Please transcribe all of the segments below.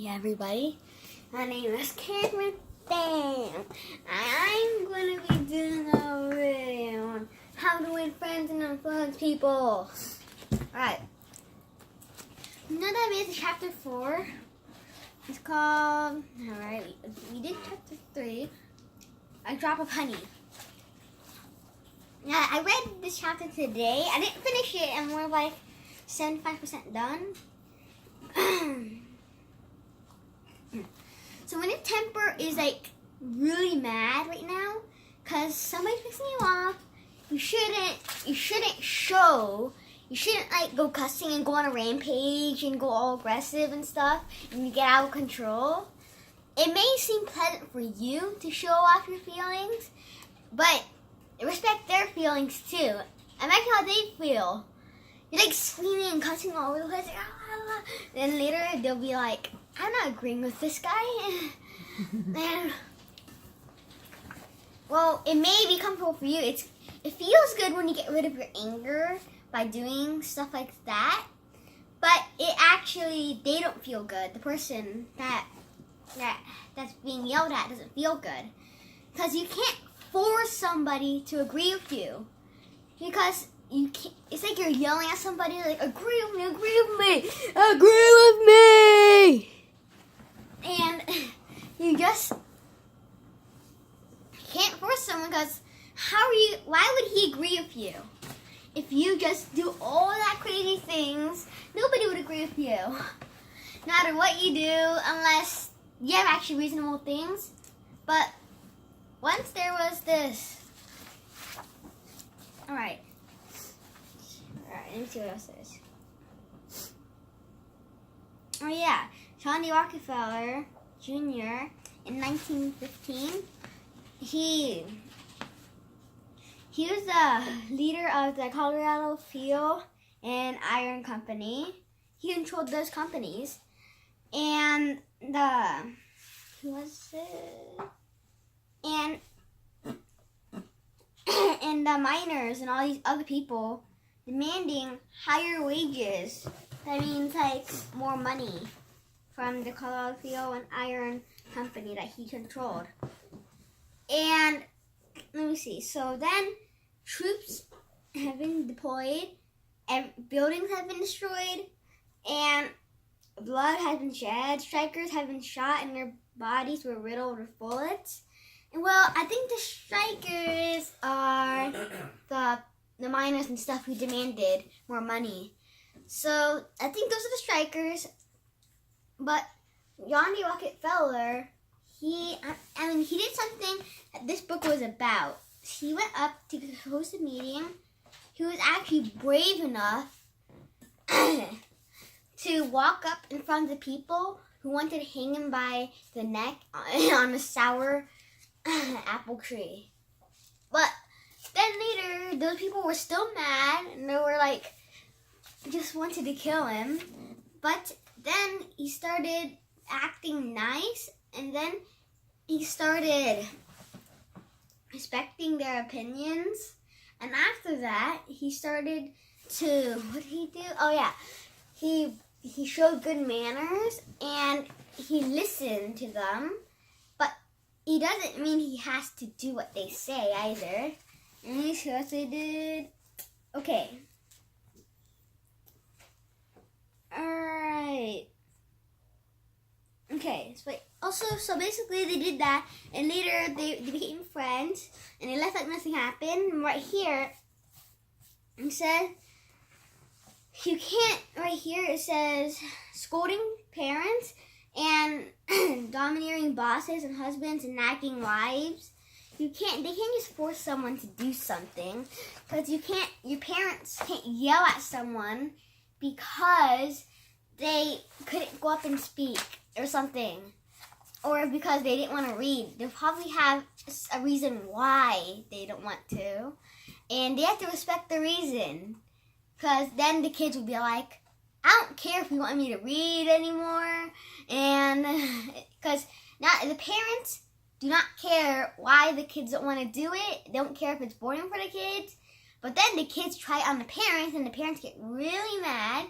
Hey everybody, my name is Kameron. I'm going to be doing a video on how to win friends and influence people. Alright, now that I made it to chapter 4, it's called, alright, we did chapter 3, A Drop of Honey. Now, I read this chapter today. I didn't finish it, I'm more like 75% done. So when your temper is like really mad right now, cause somebody's pissing you off, you shouldn't like go cussing and go on a rampage and go all aggressive and stuff, and you get out of control. It may seem pleasant for you to show off your feelings, but respect their feelings too. Imagine how they feel. You're like screaming and cussing all over the place. Then later they'll be like, I'm not agreeing with this guy. And, well, it may be comfortable for you. It feels good when you get rid of your anger by doing stuff like that. But they don't feel good. The person that's being yelled at doesn't feel good. Because you can't force somebody to agree with you. Because it's like you're yelling at somebody like, agree with me. And you just can't force someone, because why would he agree with you? If you just do all that crazy things, nobody would agree with you. No matter what you do, unless you have actually reasonable things. But once there was this. Alright, let me see what else there is. Oh yeah, Johnny Rockefeller Jr. in 1915, he was the leader of the Colorado Steel and Iron Company. He controlled those companies, and who was it? And the miners and all these other people demanding higher wages. That means like more money from the Colorado Steel and Iron Company that he controlled. And let me see. So then troops have been deployed, and buildings have been destroyed, and blood has been shed. Strikers have been shot, and their bodies were riddled with bullets. And well, I think the strikers are the miners and stuff who demanded more money. So I think those are the strikers. But Johnny Rockefeller, he did something that this book was about. He went up to host a meeting. He was actually brave enough to walk up in front of the people who wanted to hang him by the neck on a sour apple tree. But then later, those people were still mad, and they were like, just wanted to kill him. But then he started acting nice, and then he started respecting their opinions. And after that, he started to, what did he do? Oh yeah, he showed good manners, and he listened to them. But he doesn't mean he has to do what they say either. And he see what they did. Okay. Alright. Okay, so basically they did that, and later they became friends, and they left like nothing happened. And right here, it says, it says, scolding parents and domineering bosses and husbands and nagging wives. They can't just force someone to do something, because your parents can't yell at someone because they couldn't go up and speak or something, or because they didn't want to read. They'll probably have a reason why they don't want to, and they have to respect the reason, because then the kids will be like, I don't care if you want me to read anymore, and because now the parents do not care why the kids don't want to do it. They don't care if it's boring for the kids. But then the kids try it on the parents, and the parents get really mad.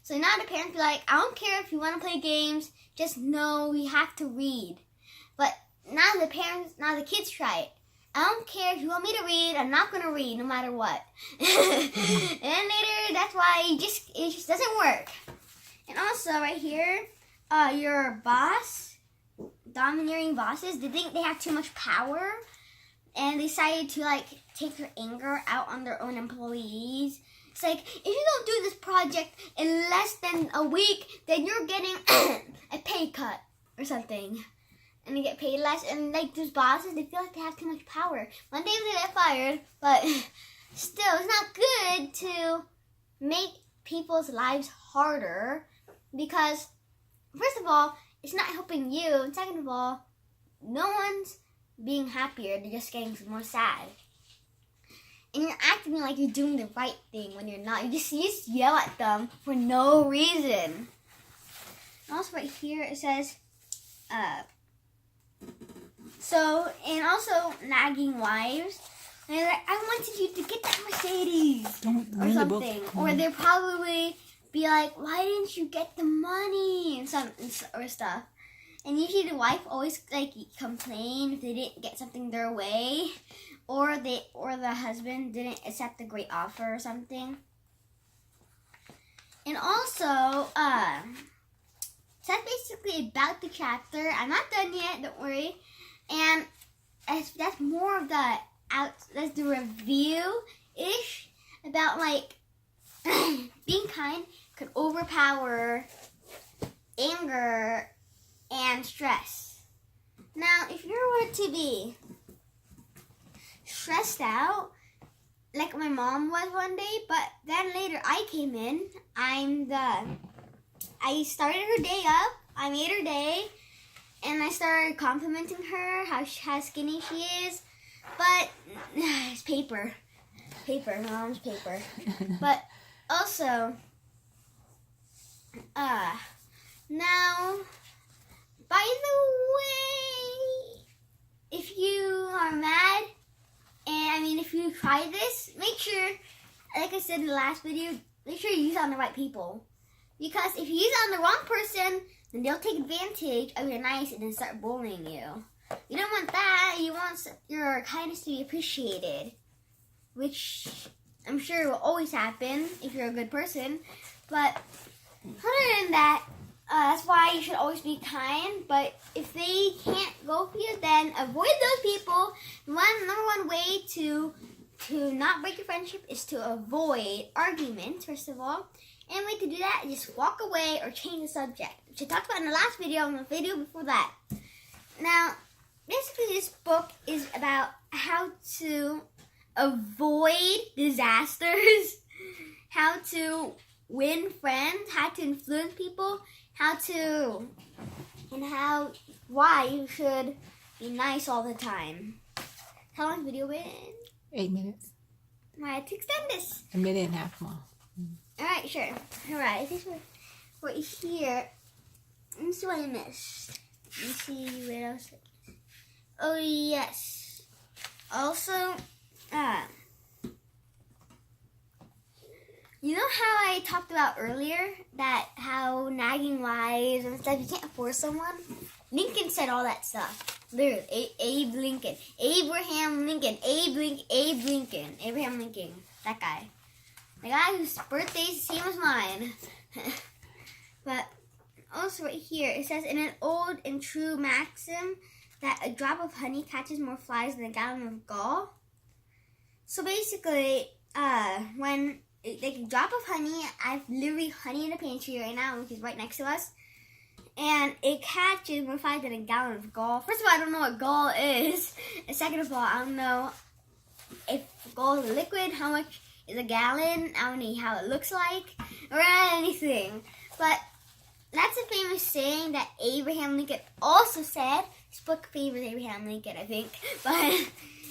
So now the parents be like, I don't care if you want to play games, just know you have to read. But now the kids try it. I don't care if you want me to read, I'm not going to read no matter what. And then later, that's why it just doesn't work. And also right here, your boss, domineering bosses, they think they have too much power. And they decided to like take their anger out on their own employees. It's like, if you don't do this project in less than a week, then you're getting a pay cut or something. And they get paid less. And like those bosses, they feel like they have too much power. One day they get fired, but still, it's not good to make people's lives harder. Because, first of all, it's not helping you. And second of all, no one's being happier. They're just getting more sad. And you're acting like you're doing the right thing when you're not. You just yell at them for no reason. And also right here it says, and also nagging wives. And they're like, I wanted you to get that Mercedes or something. Or they'll probably be like, why didn't you get the money or stuff. And usually the wife always like complain if they didn't get something their way, or the husband didn't accept a great offer or something. And also, that's basically about the chapter. I'm not done yet, don't worry. And that's more of that's the review-ish about like being kind could overpower anger and stress. Now, if you were to be stressed out, like my mom was one day, but then later I came in, I started her day up, I made her day, and I started complimenting her how skinny she is, but it's paper, my mom's paper. But also, now, by the way, if you are mad, and if you try this, make sure, like I said in the last video, make sure you use it on the right people. Because if you use it on the wrong person, then they'll take advantage of your nice and then start bullying you. You don't want that. You want your kindness to be appreciated, which I'm sure will always happen if you're a good person. But other than that, that's why you should always be kind. But if they can't go for you, then avoid those people. Number one way to not break your friendship is to avoid arguments, first of all. And the way to do that is just walk away or change the subject, which I talked about in the last video and the video before that. Now, basically this book is about how to avoid disasters, how to win friends, how to influence people, why you should be nice all the time. How long has the video been? 8 minutes. I had to extend this. A minute and a half more. Alright, sure. Alright, this one right here. Let me see what I missed. Let me see what else. Oh, yes. Also, you know how I talked about earlier that how nagging wives and stuff, you can't force someone? Lincoln said all that stuff. Literally, Abe Lincoln. Abraham Lincoln. Abraham Lincoln. That guy. The guy whose birthday is the same as mine. But also right here, it says, in an old and true maxim that a drop of honey catches more flies than a gallon of gall. So basically, when like a drop of honey, I've literally honey in the pantry right now, which is right next to us, and it catches more flies than a gallon of gall. First of all, I don't know what gall is. And second of all, I don't know if gall is a liquid, how much is a gallon, I don't know how it looks like, or anything. But that's a famous saying that Abraham Lincoln also said. His book favors Abraham Lincoln, I think. But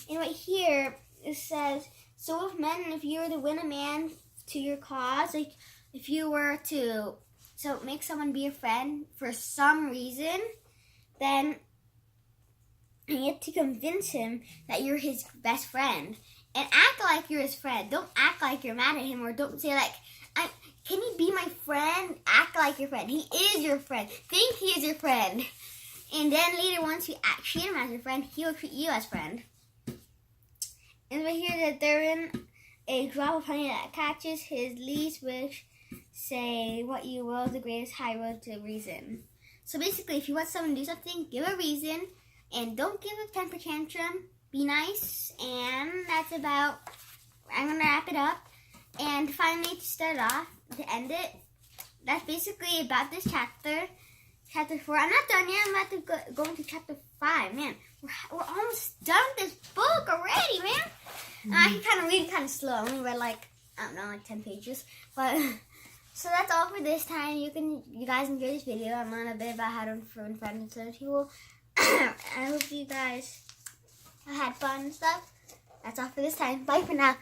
and right here, it says, so with men, if you were to win a man to your cause, like if you were to make someone be a friend for some reason, then you have to convince him that you're his best friend. And act like you're his friend. Don't act like you're mad at him, or don't say like, Can you be my friend? Act like your friend. He is your friend. Think he is your friend. And then later, once you treat him as your friend, he will treat you as friend. And right here that they're in a drop of honey that catches his leaves, which say, what you will, the greatest high road to reason. So basically, if you want someone to do something, give a reason. And don't give a temper tantrum. Be nice. And that's about, I'm going to wrap it up. And finally, to start off, to end it, that's basically about this chapter. Chapter 4. I'm not done yet. I'm about to go into chapter 5. Man, we're almost done with this book already, man. I can kind of read kind of slow. I only read like 10 pages. But so that's all for this time. You guys enjoy this video. I'm on a bit about how to influence friends and people. I hope you guys had fun and stuff. That's all for this time. Bye for now.